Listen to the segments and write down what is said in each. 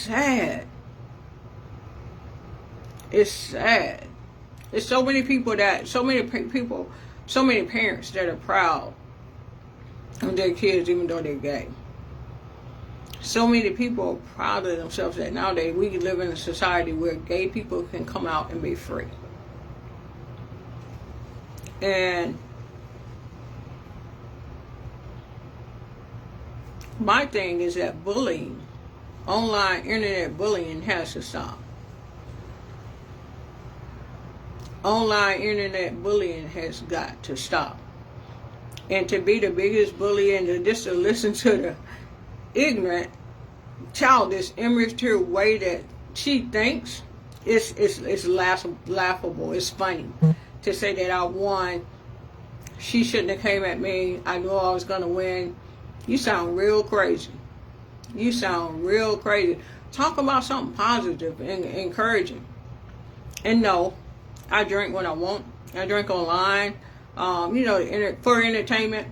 sad. It's sad. There's so many people so many parents that are proud of their kids even though they're gay. So many people are proud of themselves that nowadays we live in a society where gay people can come out and be free. And my thing is that bullying, online internet bullying, has to stop. Online internet bullying has got to stop. And to be the biggest bully and just to listen to the ignorant, childish, immature way that she thinks, it's laughable. It's funny to say that I won. She shouldn't have came at me. I knew I was going to win. You sound real crazy. You sound real crazy. Talk about something positive and encouraging. And no, I drink when I want. I drink online, for entertainment,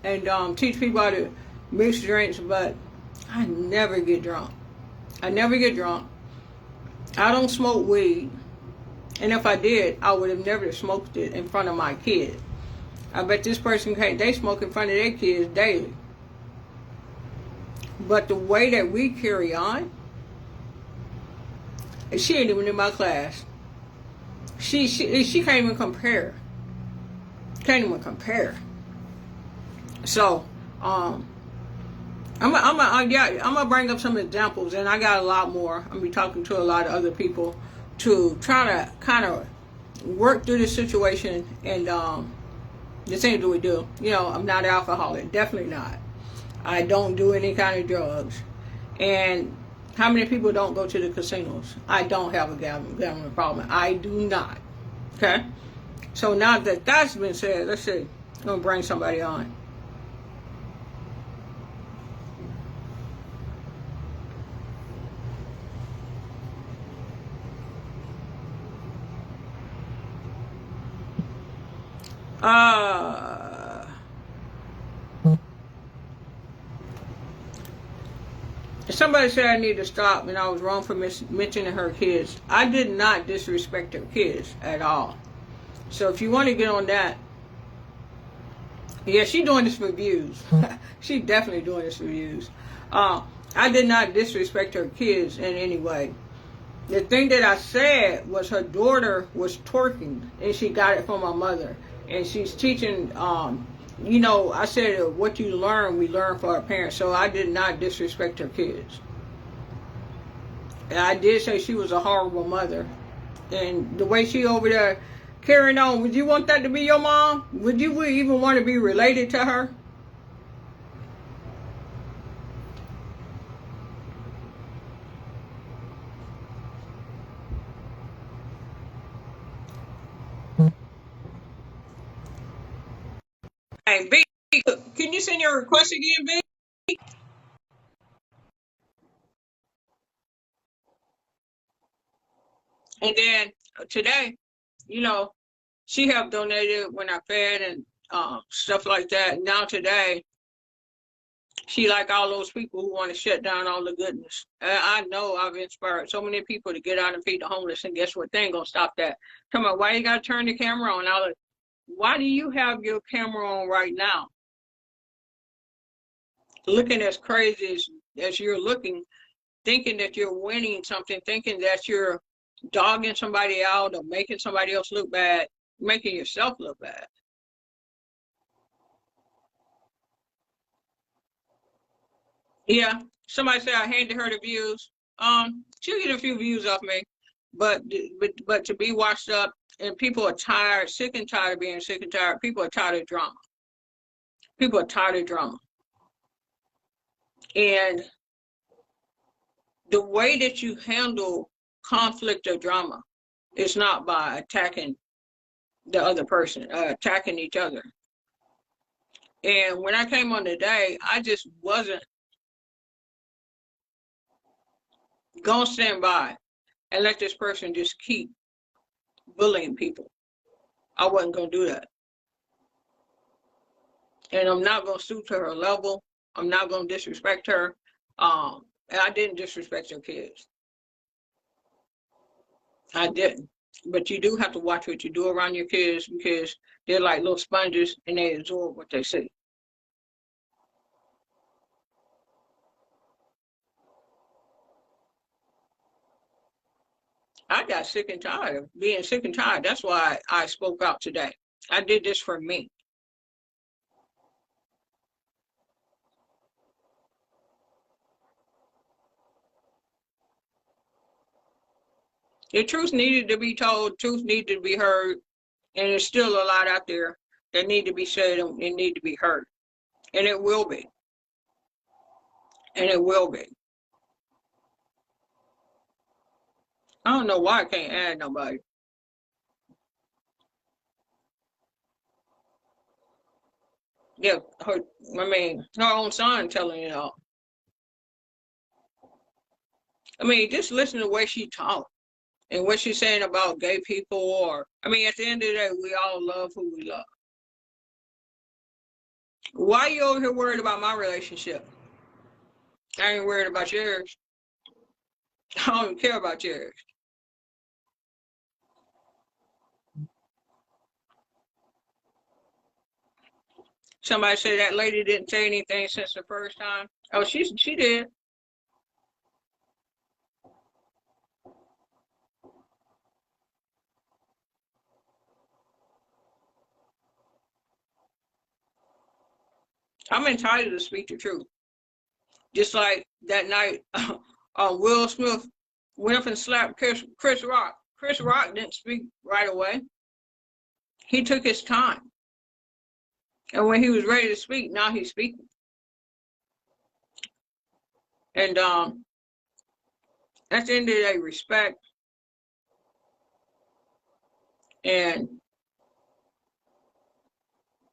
and teach people how to mix drinks, but I never get drunk. I never get drunk. I don't smoke weed. And if I did, I would have never smoked it in front of my kids. I bet this person they smoke in front of their kids daily. But the way that we carry on, she ain't even in my class. She can't even compare. Can't even compare. So, I'm gonna bring up some examples, and I got a lot more. I'm gonna be talking to a lot of other people to try to kind of work through this situation. And the things that we do. I'm not an alcoholic. Definitely not. I don't do any kind of drugs. And how many people don't go to the casinos? I don't have a gambling problem. I do not. Okay? So now that that's been said, let's see. I'm going to bring somebody on. Somebody said I need to stop and I was wrong for mentioning her kids. I did not disrespect her kids at all. So if you want to get on that, yeah, she doing this for views. She definitely doing this for views. I did not disrespect her kids in any way. The thing that I said was her daughter was twerking and she got it from her mother. And she's teaching, I said what you learn, we learn for our parents. So I did not disrespect her kids. And I did say she was a horrible mother. And the way she over there carrying on, would you want that to be your mom? Would you even want to be related to her? Hey, B, can you send your request again, B? And then today, she helped donated when I fed and stuff like that. Now today, she like all those people who want to shut down all the goodness. I know I've inspired so many people to get out and feed the homeless, and guess what? They ain't gonna stop that. Come on, why you gotta turn the camera on? Why do you have your camera on right now? Looking as crazy as you're looking, thinking that you're winning something, thinking that you're dogging somebody out or making somebody else look bad, making yourself look bad. Yeah, somebody said I handed her the views. She'll get a few views off me, but to be washed up, and people are tired, sick and tired of being sick and tired. People are tired of drama. People are tired of drama. And the way that you handle conflict or drama is not by attacking the other person, attacking each other. And when I came on today, I just wasn't gonna stand by and let this person just keep bullying people. I wasn't gonna do that. And I'm not gonna stoop to her level. I'm not gonna disrespect her. And I didn't disrespect your kids. I didn't. But you do have to watch what you do around your kids because they're like little sponges and they absorb what they see. I got sick and tired of being sick and tired. That's why I spoke out today. I did this for me. The truth needed to be told, truth needed to be heard, and there's still a lot out there that need to be said and need to be heard. And it will be. And it will be. I don't know why I can't add nobody. Yeah, her own son telling you all. I mean, just listen to the way she talks and what she's saying about gay people or at the end of the day, we all love who we love. Why are you over here worried about my relationship? I ain't worried about yours. I don't even care about yours. Somebody said that lady didn't say anything since the first time. Oh, she did. I'm entitled to speak the truth. Just like that night, Will Smith went up and slapped Chris Rock. Chris Rock didn't speak right away. He took his time. And when he was ready to speak, now he's speaking. And at the end of the day, respect and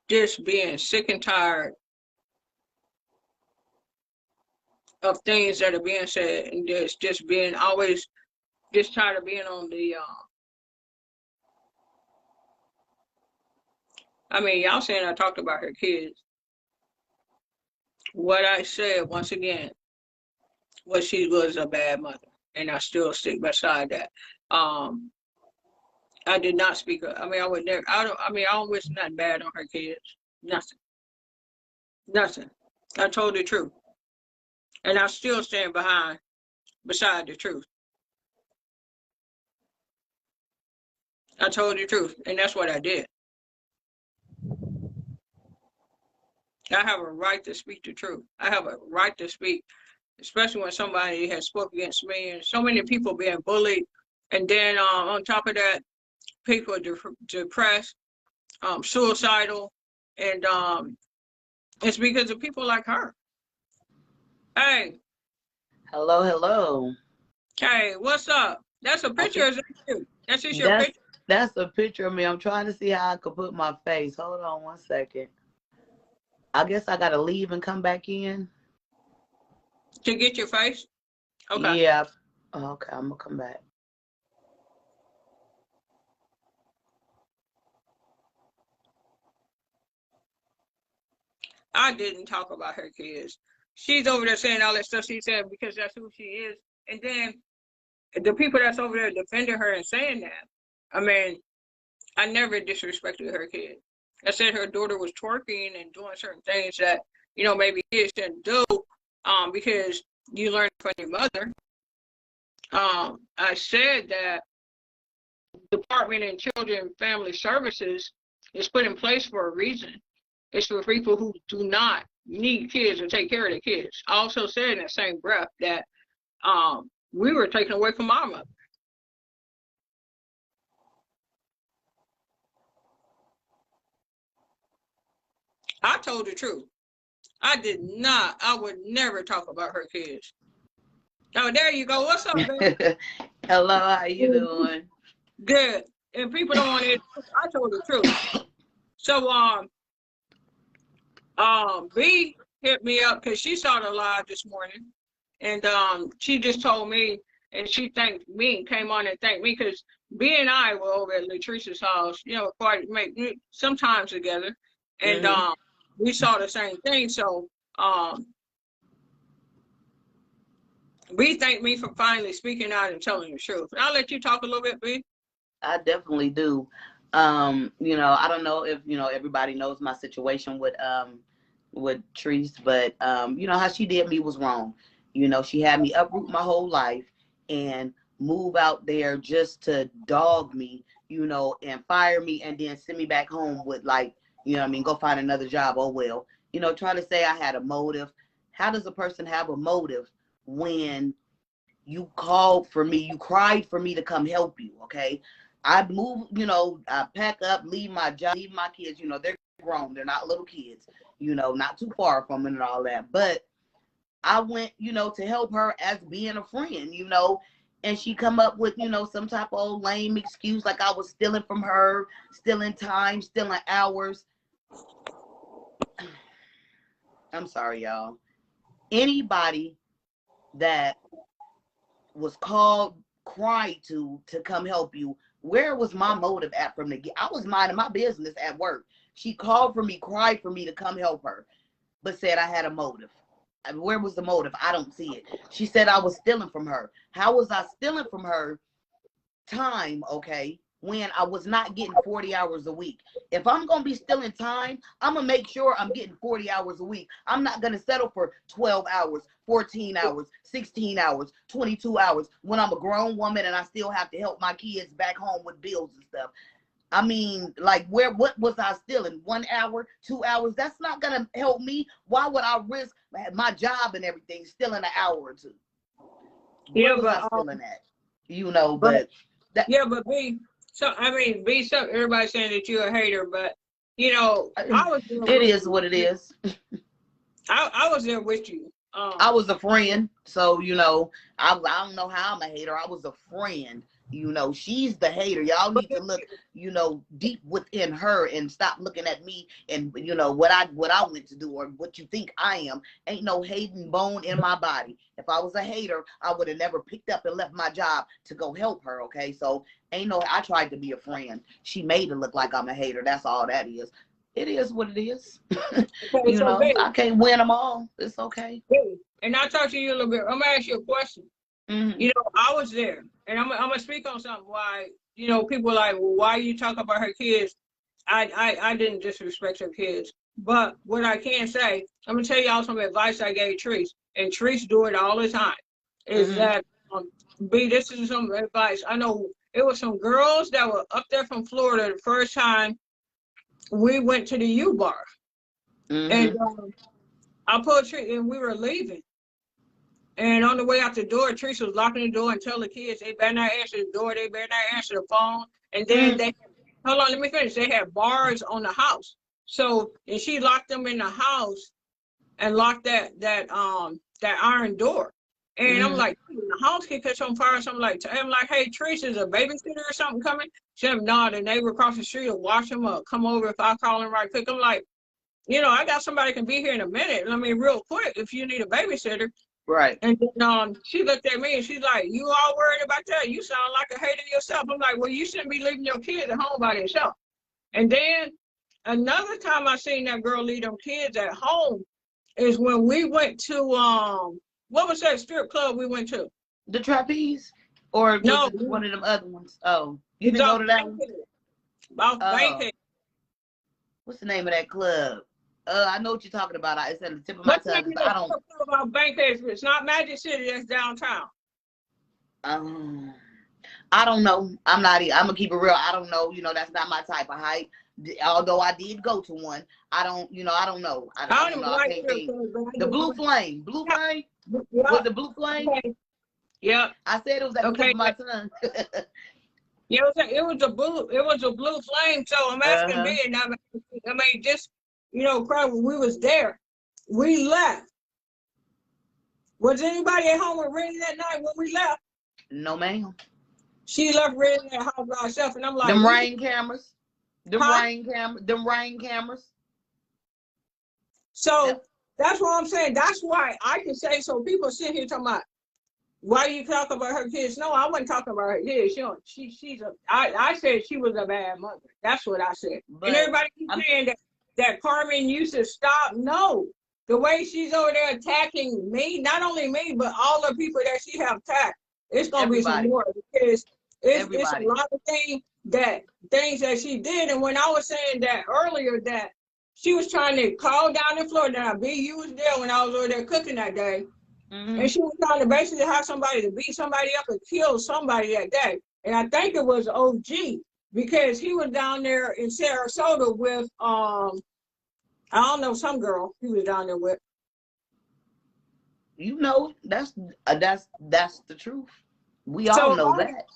just being sick and tired of things that are being said and just being always just tired of being on the y'all saying I talked about her kids. What I said once again was she was a bad mother, and I still stick beside that. I did not speak. I would never. I don't wish nothing bad on her kids. Nothing. Nothing. I told the truth, and I still stand beside the truth. I told the truth, and that's what I did. I have a right to speak the truth. I have a right to speak, especially when somebody has spoke against me, and so many people being bullied, and then on top of that, people are depressed, suicidal, and it's because of people like her. Hey. Hello, hello. Hey, what's up? That's a picture of you. That's just your picture. That's a picture of me. I'm trying to see how I could put my face. Hold on one second. I guess I gotta leave and come back in. To get your face? Okay. Yeah. Okay, I'm gonna come back. I didn't talk about her kids. She's over there saying all that stuff she said because that's who she is. And then the people that's over there defending her and saying that, I never disrespected her kid. I said her daughter was twerking and doing certain things that, maybe kids shouldn't do because you learn from your mother. I said that Department of Children and Family Services is put in place for a reason. It's for people who do not need kids or take care of their kids. I also said in the same breath that we were taken away from our mother. I told the truth. I would never talk about her kids. Oh, there you go. What's up, baby? Hello, how you doing? Good. And people don't want to, I told the truth. So, B hit me up because she saw the live this morning. And she just told me, and she thanked me, came on and thanked me because B and I were over at Latrice's house, sometimes together. And we saw the same thing. So B thanked me for finally speaking out and telling the truth. And I'll let you talk a little bit, B. I definitely do. I don't know if everybody knows my situation with Treese, but how she did me was wrong. She had me uproot my whole life and move out there just to dog me, and fire me and then send me back home with like, go find another job. Oh well. Trying to say I had a motive. How does a person have a motive when you called for me, you cried for me to come help you, okay? I move, I pack up, leave my job, leave my kids, they're grown, they're not little kids, not too far from it and all that. But I went, to help her as being a friend, and she come up with, some type of old lame excuse like I was stealing from her, stealing time, stealing hours. I'm sorry, y'all. Anybody that was called, cried to come help you, where was my motive at from the get? I was minding my business at work. She called for me, cried for me to come help her, but said I had a motive. Where was the motive? I don't see it. She said I was stealing from her. How was I stealing from her time, okay, when I was not getting 40 hours a week? If I'm going to be stealing time, I'm going to make sure I'm getting 40 hours a week. I'm not going to settle for 12 hours, 14 hours, 16 hours, 22 hours when I'm a grown woman and I still have to help my kids back home with bills and stuff. I mean, like, what was I stealing? 1 hour, 2 hours? That's not going to help me. Why would I risk my job and everything stealing an hour or two? Where was I stealing at? But that, yeah, but B, so I mean, B, so everybody's saying that you're a hater, but I was there it is what it is. I was there with you. I was a friend, so I don't know how I'm a hater. I was a friend. She's the hater. Y'all need to look, deep within her and stop looking at me and what I went to do or what you think I am. Ain't no hating bone in my body. If I was a hater, I would have never picked up and left my job to go help her. Okay, so I tried to be a friend. She made it look like I'm a hater. That's all that is. It is what it is. Okay, I can't win them all. It's okay. And I'll talk to you a little bit. I'm gonna ask you a question. Mm-hmm. I was there, and I'm gonna speak on something. Why people are like, well, why you talk about her kids? I didn't disrespect her kids, but what I can say, I'm gonna tell y'all some advice I gave Treese, and Treese do it all the time. Is that B? This is some advice. I know it was some girls that were up there from Florida the first time we went to the U bar, and I pulled Treese, and we were leaving. And on the way out the door, Teresa was locking the door and telling the kids they better not answer the door, they better not answer the phone. And then hold on, let me finish. They had bars on the house. So, and she locked them in the house and locked that iron door. And I'm like, the house can catch on fire. So I'm like, hey, Teresa, is a babysitter or something coming? She said, no, the neighbor across the street will wash them up. Come over if I call him right quick. I'm like, I got somebody can be here in a minute. I mean, real quick, if you need a babysitter. Right. And then she looked at me and she's like, you all worried about that? You sound like a hater yourself. I'm like, well, you shouldn't be leaving your kids at home by themselves. And then another time I seen that girl leave them kids at home is when we went to, what was that strip club we went to? The Trapeze? Or was it one of them other ones? Oh, you didn't go to that one? Bankhead. What's the name of that club? I know what you're talking about. It's at the tip of my tongue. I don't know about Bankhead. It's not Magic City. That's downtown. I don't know. I'm gonna keep it real. I don't know. That's not my type of hype. Although I did go to one. I don't know. I don't know. I can't think. The Blue Flame. Blue Flame? Yeah. Was the Blue Flame? Okay. Yeah. I said it was at the tip of my tongue. Yeah, it was a blue flame. So I'm asking me, and I mean, just when we was there, we left. Was anybody at home with Rennie that night when we left? No, ma'am. She left Rennie in that house by herself, and I'm like, them rain cameras. Them rain cameras. So that's what I'm saying. That's why I can say. So people sit here talking about, why you talk about her kids? No, I wasn't talking about her kids. I said she was a bad mother. That's what I said. But and everybody keeps saying that Carmen used to stop. No, the way she's over there attacking me, not only me, but all the people that she have attacked, it's gonna be some more because it's a lot of things that she did. And when I was saying that earlier, that she was trying to call down in Florida. Now, B, you was there when I was over there cooking that day. And she was trying to basically have somebody to beat somebody up and kill somebody that day. And I think it was OG because he was down there in Sarasota with I don't know, some girl he was down there with. You know, that's the truth. We all know that.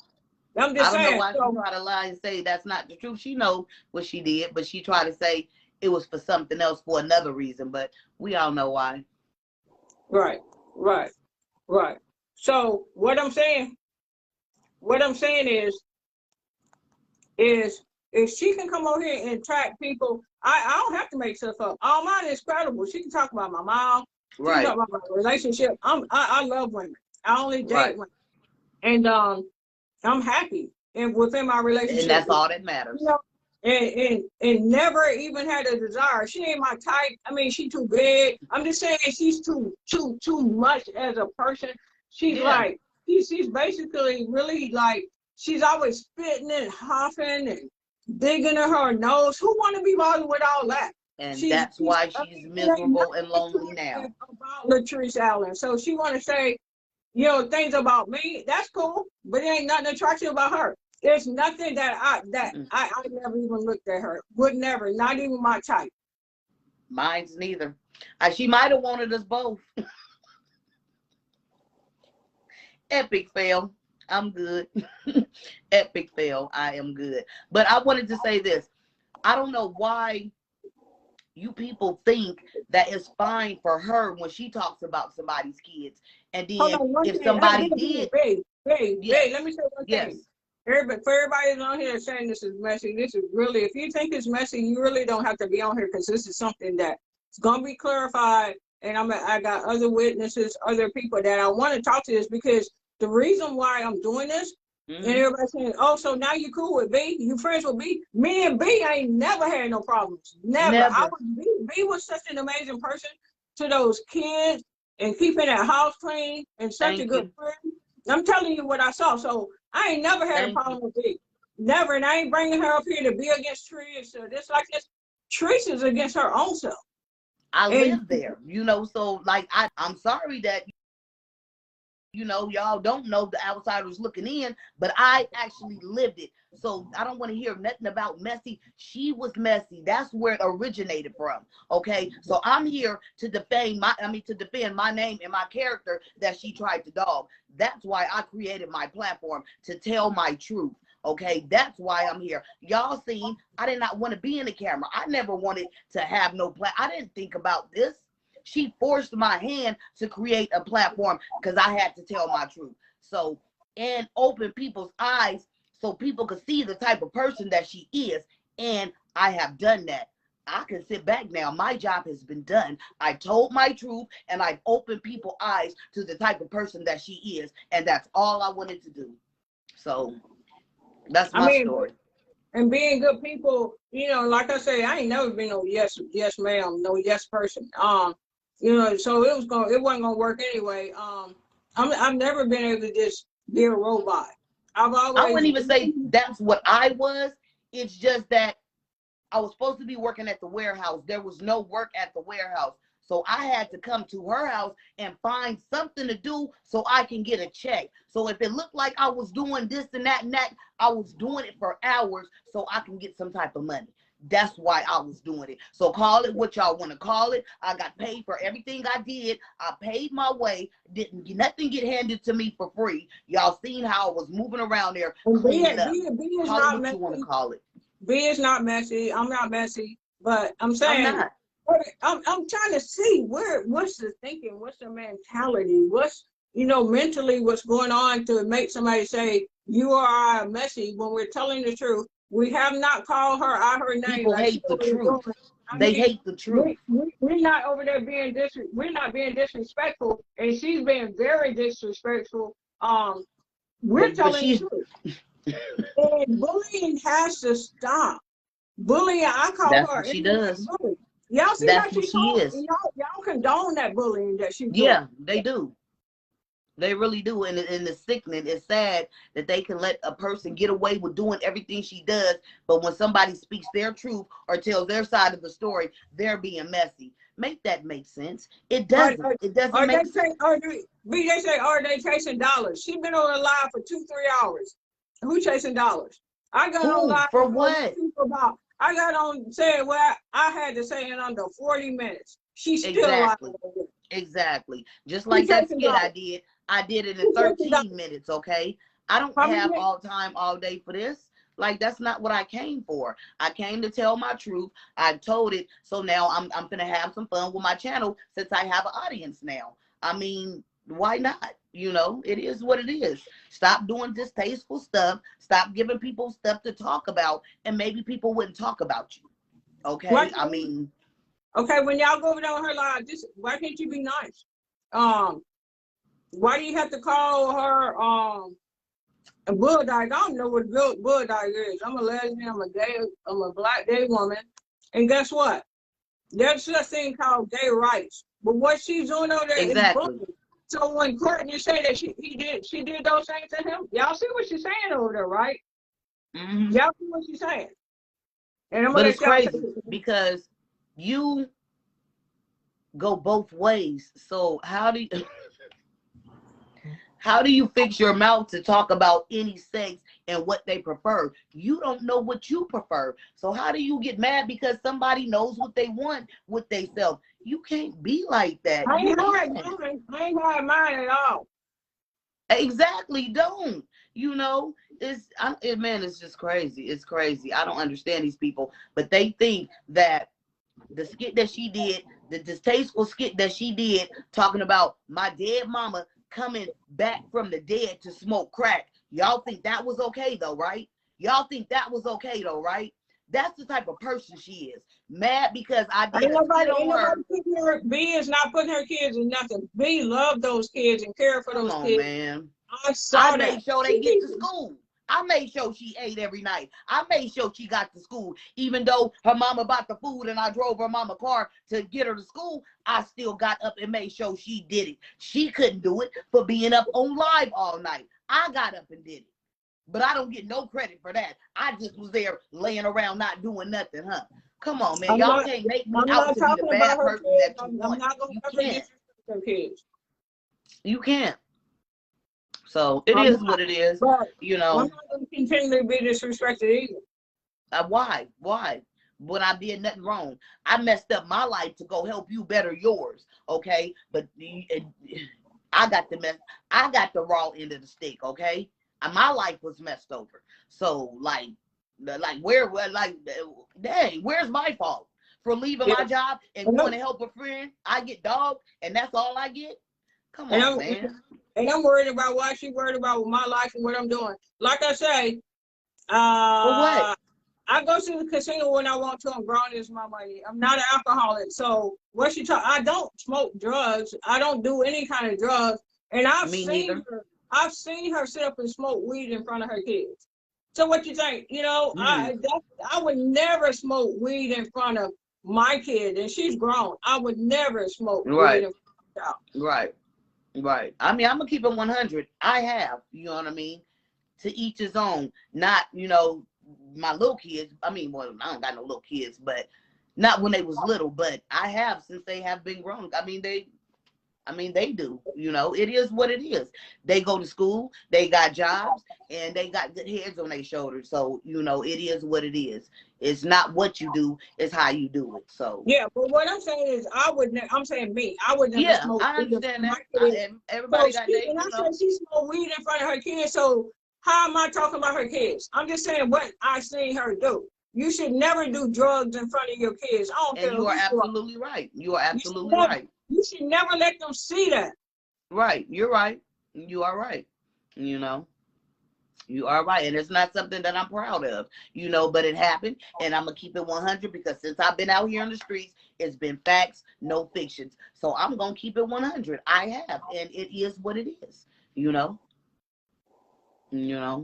I'm just saying. I don't know why she tried to lie and say that's not the truth. She know what she did, but she tried to say it was for something else for another reason. But we all know why. Right. So what I'm saying is if she can come over here and track people, I don't have to make stuff up. All mine is credible. She can talk about my mom. She can talk about my relationship. I love women. I only date women, and I'm happy and within my relationship. And that's all that matters. You know, and never even had a desire. She ain't my type. I mean, she too big. I'm just saying she's too much as a person. She's like she's basically really like she's always spitting and huffing and digging in her nose. Who want to be bothered with all that? And that's why she's miserable and lonely now. About Latrice Allen. So she want to say, you know, things about me. That's cool, but there ain't nothing attractive about her. There's nothing that I never even looked at her. Would never, not even my type. Mine's neither. She might have wanted us both. Epic fail. I'm good. Epic fail. I am good. But I wanted to say this. I don't know why you people think that it's fine for her when she talks about somebody's kids. And then if somebody did. Let me say one thing. For everybody that's on here saying this is messy, this is really, if you think it's messy, you really don't have to be on here because this is something that's going to be clarified. And I got other witnesses, other people that I want to talk to this because the reason why I'm doing this, and everybody's saying, oh, so now you cool with B? You friends with B? Me and B ain't never had no problems. Never. B was such an amazing person to those kids and keeping that house clean and such a good friend. I'm telling you what I saw. So I ain't never had a problem with B. Never. And I ain't bringing her up here to be against Trish or this like this. Trish is against her own self. I live there, you know, so like I'm sorry that, you know, y'all don't know the outsiders looking in, but I actually lived it. So I don't want to hear nothing about messy. She was messy. That's where it originated from. Okay. So I'm here to defend my name and my character that she tried to dog. That's why I created my platform to tell my truth. Okay, that's why I'm here. Y'all seen, I did not want to be in the camera. I never wanted to have no I didn't think about this. She forced my hand to create a platform because I had to tell my truth. So, and open people's eyes so people could see the type of person that she is. And I have done that. I can sit back now. My job has been done. I told my truth and I've opened people's eyes to the type of person that she is. And that's all I wanted to do. So that's my story. And being good people, you know, like I say, I ain't never been no yes ma'am, no yes person. You know, so it wasn't gonna work anyway. I've never been able to just be a robot. I wouldn't even say that's what I was. It's just that I was supposed to be working at the warehouse. There was no work at the warehouse. So I had to come to her house and find something to do so I can get a check. So if it looked like I was doing this and that, I was doing it for hours so I can get some type of money. That's why I was doing it. So call it what y'all want to call it. I got paid for everything I did. I paid my way. Nothing get handed to me for free. Y'all seen how I was moving around there cleaning up. Call it what you want to call it. B is not messy. I'm not messy. But I'm saying, I'm trying to see what's the thinking, what's the mentality, what's, you know, mentally what's going on to make somebody say you are messy when we're telling the truth. We have not called her out her name. People hate the truth. They hate the truth. We're not over there we're not being disrespectful, and she's being very disrespectful. We're telling the truth. And bullying has to stop. Bullying, I call her. She does. Y'all see how That's what she she talk? is. Y'all condone that bullying that she's doing. Yeah, they do. They really do. And the sickening, it's sad that they can let a person get away with doing everything she does, but when somebody speaks their truth or tells their side of the story, they're being messy. Make that make sense. It doesn't. It doesn't make sense. They say, are they chasing dollars? She been on the live for 2-3 hours. Who chasing dollars? I got on Who? live For what? about. I got on saying what I had to say in under 40 minutes. She's still Exactly. alive. Exactly. Just Who like that chasing skit dollars? I did it in Who chasing 13 dollars? minutes, okay? I don't How have many? all time, all day for this. Like, that's not what I came for. I came to tell my truth. I told it. So now I'm gonna have some fun with my channel since I have an audience now. I mean, why not? You know, it is what it is. Stop doing distasteful stuff. Stop giving people stuff to talk about, and maybe people wouldn't talk about you. Okay? I mean, Okay, when y'all go over there on her live, why can't you be nice? Why do you have to call her a bulldog? I don't know what bulldog is. I'm a lesbian, I'm a black gay woman. And guess what? There's such thing called gay rights. But what she's doing over there is exactly. bullying. So when Courtney said that she did those things to him, y'all see what she's saying over there, right? Mm-hmm. Y'all see what she's saying. And I'm But gonna it's let y'all crazy because you go both ways. So how do you fix your mouth to talk about any sex and what they prefer? You don't know what you prefer. So how do you get mad because somebody knows what they want with themselves? You can't be like that. I You ain't can't. had mine at all. Exactly. Don't. You know, man, it's just crazy. It's crazy. I don't understand these people, but they think that the skit that she did, the distasteful skit that she did, talking about my dead mama coming back from the dead to smoke crack. Y'all think that was okay though, right? Y'all think that was okay though, right? That's the type of person she is. Mad because I did a skit on her. B is not putting her kids in nothing. B love those kids and care for Come those on, kids. man. I I saw that. made sure they get to school. I made sure she ate every night. I made sure she got to school. Even though her mama bought the food and I drove her mama car to get her to school, I still got up and made sure she did it. She couldn't do it for being up on live all night. I got up and did it. But I don't get no credit for that. I just was there laying around not doing nothing, huh? Come on, man. Y'all can't make me out to be the bad person that you want. I'm not going You to ever can't. disrespect her kids. You can't. So it I'm is not, what it is, but you I'm know. not going to continue to be disrespected either. Why? Why? When I did nothing wrong, I messed up my life to go help you better yours. Okay, but I got the mess. I got the raw end of the stick. Okay, my life was messed over. So like dang, where's my fault for leaving my job and going to help a friend? I get dogged, and that's all I get. Come on, man. And I'm worried about what she worried about with my life and what I'm doing. Like I say, For what? I go to the casino when I want to. I'm grown as my money. I'm not an alcoholic. So what she talk? I don't smoke drugs. I don't do any kind of drugs. And Me neither. I've seen her sit up and smoke weed in front of her kids. So what you think? You know, I would never smoke weed in front of my kid, and she's grown. I would never smoke weed in front of her child. Right. Right. I mean, I'm gonna keep it 100. I have, you know what I mean? To each his own. Not, my little kids. I mean, well, I don't got no little kids, but not when they was little. But I have since they have been grown. They do. It is what it is. They go to school, they got jobs, and they got good heads on their shoulders. So, it is what it is. It's not what you do, it's how you do it. So yeah, but what I'm saying is I'm saying me. I would never yeah, smoke I weed in understand front of that. my kids. Everybody got And I said she smoked weed in front of her kids, so how am I talking about her kids? I'm just saying what I seen her do. You should never do drugs in front of your kids. I don't care and you who are you are. absolutely right. You are absolutely right. You should never let them see that. Right. You're right. You are right. You are right. And it's not something that I'm proud of, but it happened. And I'm going to keep it 100 because since I've been out here in the streets, it's been facts, no fictions. So I'm going to keep it 100. I have. And it is what it is,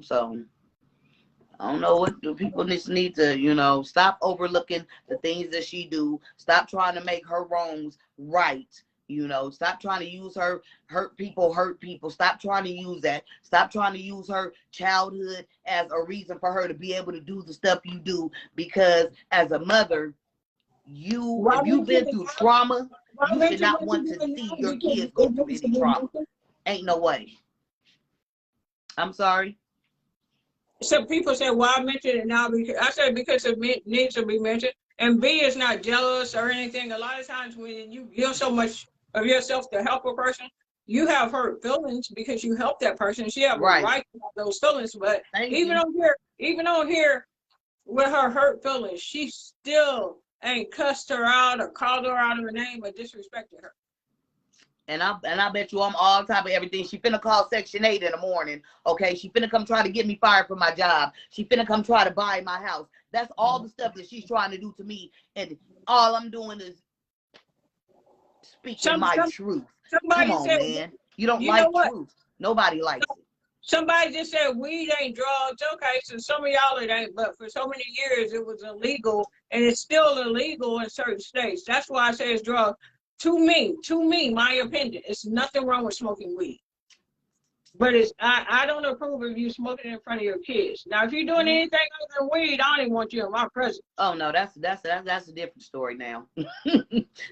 so I don't know what the people just need to, you know, stop overlooking the things that she do. Stop trying to make her wrongs right. You know, stop trying to use her hurt people. Stop trying to use that. Stop trying to use her childhood as a reason for her to be able to do the stuff you do. Because as a mother, if you've been through trauma, you should not want to see your kids go through any trauma. Ain't no way. I'm sorry. Some people say, well, I mentioned it now because I said because it needs to be mentioned. And B is not jealous or anything. A lot of times when you give so much of yourself to help a person, you have hurt feelings because you help that person. She have a right to have those feelings. But even on here with her hurt feelings, she still ain't cussed her out or called her out of her name or disrespected her. And I bet you I'm all top of everything. She finna call Section 8 in the morning. Okay, she finna come try to get me fired from my job. She finna come try to buy my house. That's all the stuff that she's trying to do to me. And all I'm doing is speaking my truth. Come on, man. You don't like truth. Nobody likes it. Somebody just said weed ain't drugs. Okay, so some of y'all it ain't, but for so many years it was illegal, and it's still illegal in certain states. That's why I say it's drugs. To me, my opinion, it's nothing wrong with smoking weed. But I don't approve of you smoking in front of your kids. Now, if you're doing anything other than weed, I don't even want you in my presence. Oh no, that's a different story now.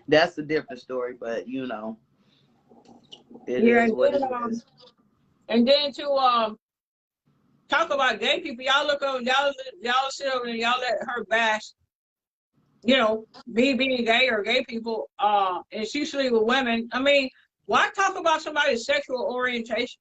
That's a different story, but you know, it is what it is. And then to talk about gay people, y'all look over, y'all sit over and y'all let her bash, you know, being gay or gay people, and she sleep with women. I mean, why talk about somebody's sexual orientation?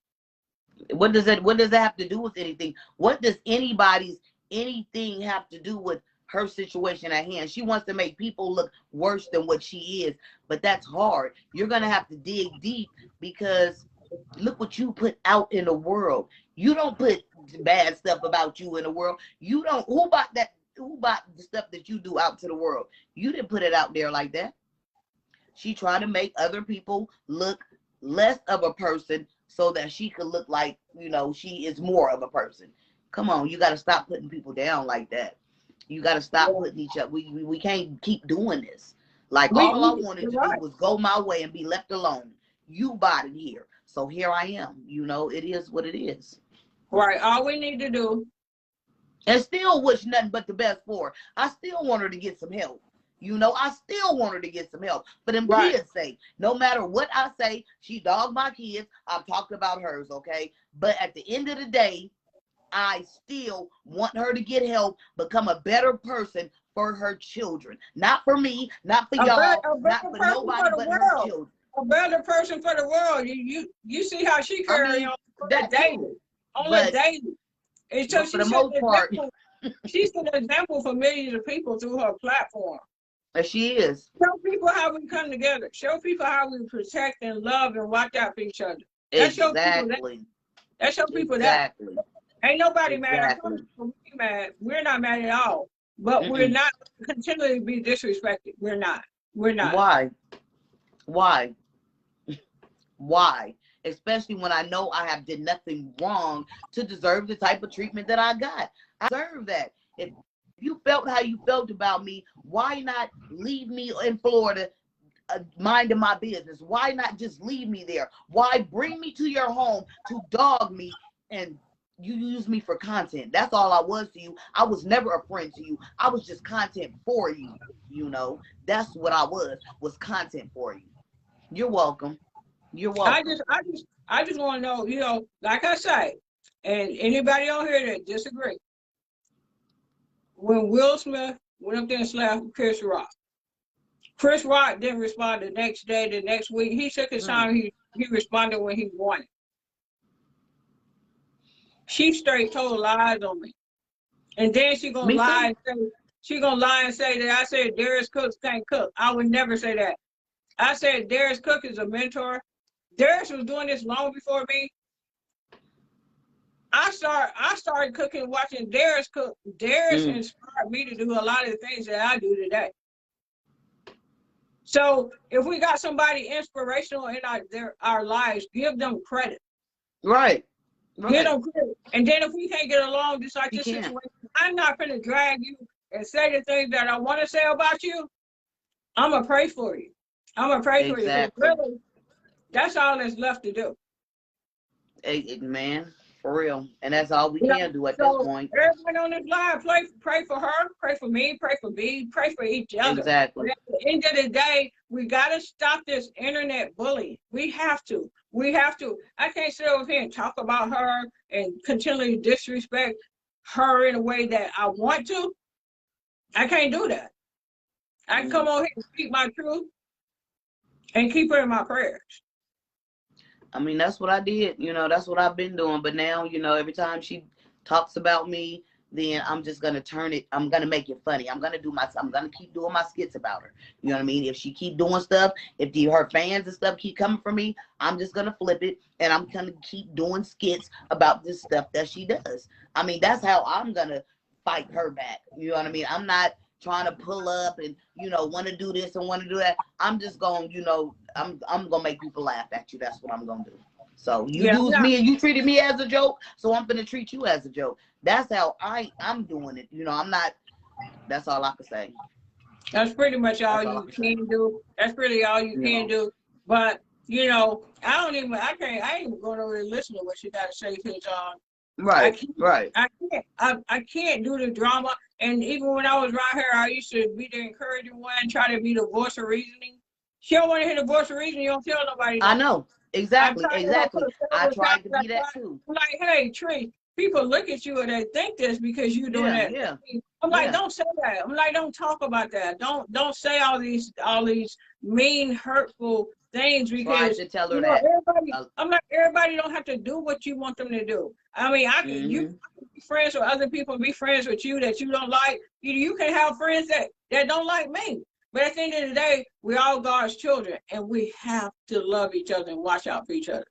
What does that have to do with anything? What does anything have to do with her situation at hand? She wants to make people look worse than what she is, but that's hard. You're gonna have to dig deep because look what you put out in the world. You don't put bad stuff about you in the world. You don't. Who bought the stuff that you do out to the world? You didn't put it out there like that. She tried to make other people look less of a person so that she could look like, you know, she is more of a person. Come on, you got to stop putting people down like that. You got to stop putting each other. We can't keep doing this. Like all I wanted to do was go my way and be left alone. You bought it here. So here I am. You know, it is what it is. Right. All we need to do. And still wish nothing but the best for her. I still want her to get some help. You know, I still want her to get some help. For them kids' sake, no matter what I say, she dogged my kids. I've talked about hers, okay? But at the end of the day, I still want her to get help, become a better person for her children. Not for me, not for y'all, not for nobody but her children. A better person for the world. You see how she carry on that daily. On a daily. And so for the most part, she's an example for millions of people through her platform. She is. Show people how we come together. Show people how we protect and love and watch out for each other. That show people that. Ain't nobody mad. We're not mad at all. But we're not continually be disrespected. We're not. Why? Especially when I know I have did nothing wrong to deserve the type of treatment that I got. I deserve that. If you felt how you felt about me, why not leave me in Florida minding my business? Why not just leave me there? Why bring me to your home to dog me and you use me for content? That's all I was to you. I was never a friend to you. I was just content for you. You know, that's what I was content for you. You're welcome. You're welcome. I just want to know, you know, like I say, and anybody on here that disagree, when Will Smith went up there and slapped Chris Rock didn't respond the next day, the next week. He took his time. He responded when he wanted. She straight told lies on me, and then she gonna lie and say that I said Darius Cooks can't cook. I would never say that. I said Darius Cook is a mentor. Darius was doing this long before me. I started cooking, watching Darius cook. Darius inspired me to do a lot of the things that I do today. So if we got somebody inspirational in our lives, give them credit. Right. Give them credit. And then if we can't get along, just like this situation I'm not gonna drag you and say the things that I want to say about you. I'm gonna pray for you. I'm gonna pray for you because Exactly. really, that's all that's left to do. Man, for real. And that's all we You know, can do at this so point. everybody on this live, pray for her, pray for me, pray for B, pray for each other. But Exactly. at the end of the day, we gotta stop this internet bullying. We have to. We have to. I can't sit over here and talk about her and continually disrespect her in a way that I want to. I can't do that. I can come on here and speak my truth and keep her in my prayers. I mean, that's what I did. You know, that's what I've been doing. But now, you know, every time she talks about me, then I'm just gonna turn it. I'm gonna make it funny. I'm gonna keep doing my skits about her. You know what I mean? If she keep doing stuff, if her fans and stuff keep coming for me, I'm just gonna flip it and I'm gonna keep doing skits about this stuff that she does. I mean, that's how I'm gonna fight her back. You know what I mean? I'm not trying to pull up and, you know, want to do this and want to do that. I'm just going, you know, I'm gonna make people laugh at you. That's what I'm gonna do. So you Yeah, used me and you treated me as a joke, so I'm gonna treat you as a joke. That's how I'm doing it. You know, I'm not. That's all I can say. that's pretty much all That's all I you can say. can do. That's really all you You can know. do. But you know, I ain't even going to really listen to what she got to say because I Right. can't, Right. I can't do the drama. And even when I was around here, I used to be the encouraging one, try to be the voice of reasoning. She don't want to hear the voice of reasoning. You don't tell nobody I that. know. I Exactly. tried to help Exactly. her I several tried to times. be that too. I'm like, hey, Tree, people look at you and they think this because you're doing Yeah. that. Yeah. I'm like, Yeah. don't say that. I'm like, don't talk about that. Don't say all these mean, hurtful things Tried because to tell you her know that. everybody. I'm like, everybody don't have to do what you want them to do. I mean, Mm-hmm. I can be friends with other people, be friends with you that you don't like. You can have friends that don't like me. But at the end of the day, we're all God's children, and we have to love each other and watch out for each other.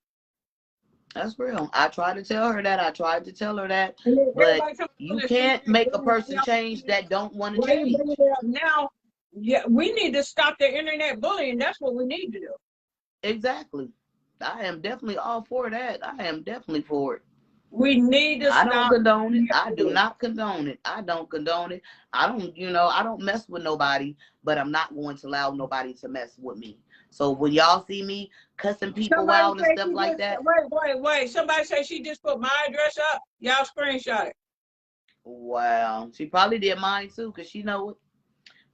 That's real. I tried to tell her that. I tried to tell her that. And then But everybody comes on you the street can't make a person change that don't want to why you bringing change. it up now? Yeah, we need to stop the internet bullying. That's what we need to do. Exactly. I am definitely all for that. I am definitely for it. We need to I don't stop. condone it. I do not condone it. I don't condone it. I don't, you know, I don't mess with nobody, but I'm not going to allow nobody to mess with me. So when y'all see me cussing people Somebody out and say stuff she like just that, wait. Somebody say she just put my address up. Y'all screenshot it. wow, she probably did mine too, because she know it.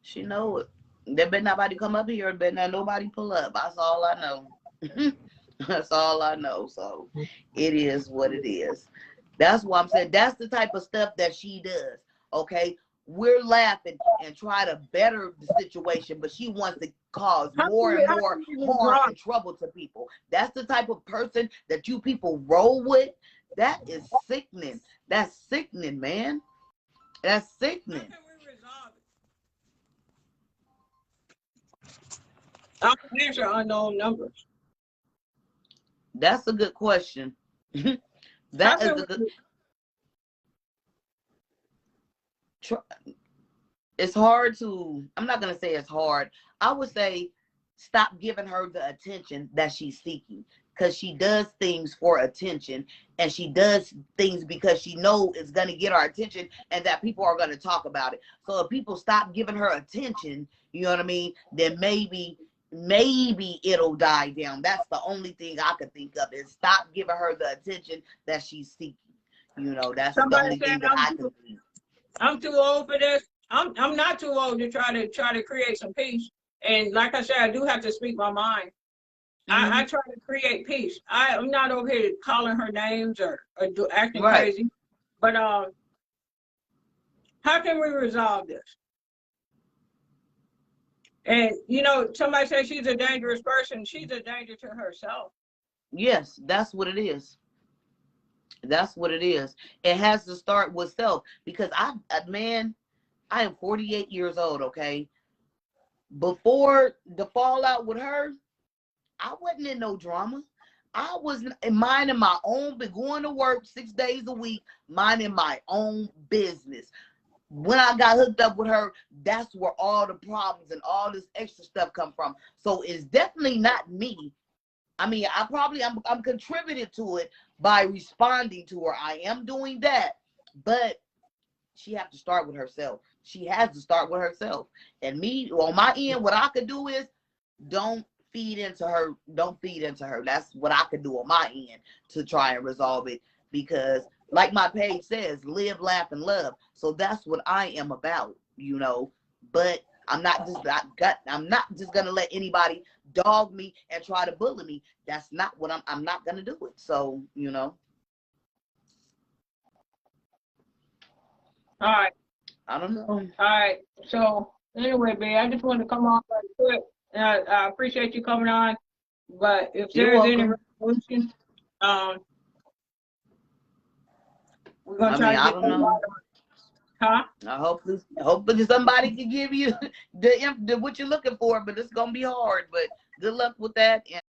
She know it. There better nobody come up here. Better not nobody pull up. That's all I know. That's all I know. So it is what it is. That's why I'm saying that's the type of stuff that she does. Okay. We're laughing and try to better the situation, but she wants to cause more and How more can we harm withdraw? and trouble to people. That's the type of person that you people roll with. That is sickening. That's sickening, man. That's How sickening. can we resolve it? I can answer unknown numbers. That's a good question. How That is can a good. we? It's hard to, I'm not going to say it's hard. I would say stop giving her the attention that she's seeking, because she does things for attention, and she does things because she knows it's going to get our attention and that people are going to talk about it. So if people stop giving her attention, you know what I mean, then maybe it'll die down. That's the only thing I could think of, is stop giving her the attention that she's seeking. You know, that's the Somebody only said thing that I can think. I'm too old for this. I'm not too old to try to create some peace. And like I said, I do have to speak my mind. I try to create peace. I'm not over here calling her names or acting Right. crazy. But how can we resolve this? And you know, somebody says she's a dangerous person. She's a danger to herself. Yes, that's what it is. That's what it is. It has to start with self, because man, I am 48 years old, okay? Before the fallout with her, I wasn't in no drama. I was minding my own, been going to work 6 days a week, minding my own business. When I got hooked up with her, that's where all the problems and all this extra stuff come from. So it's definitely not me. I mean, I'm contributed to it by responding to her. I am doing that, but she have to start with herself. She has to start with herself. And me, on my end, what I could do is don't feed into her. Don't feed into her. That's what I could do on my end to try and resolve it. Because like my page says, live, laugh, and love. So that's what I am about, you know. But I'm not just gonna let anybody dog me and try to bully me. That's not what I'm not gonna do it. So, you know. All right. I don't know. All right. So anyway, babe, I just wanted to come on right quick. And I appreciate you coming on. But if You're there's any welcome. resolution, we're gonna I try mean, to I get don't somebody. know. Huh? Hopefully somebody can give you the what you're looking for, but it's gonna be hard. But good luck with that. And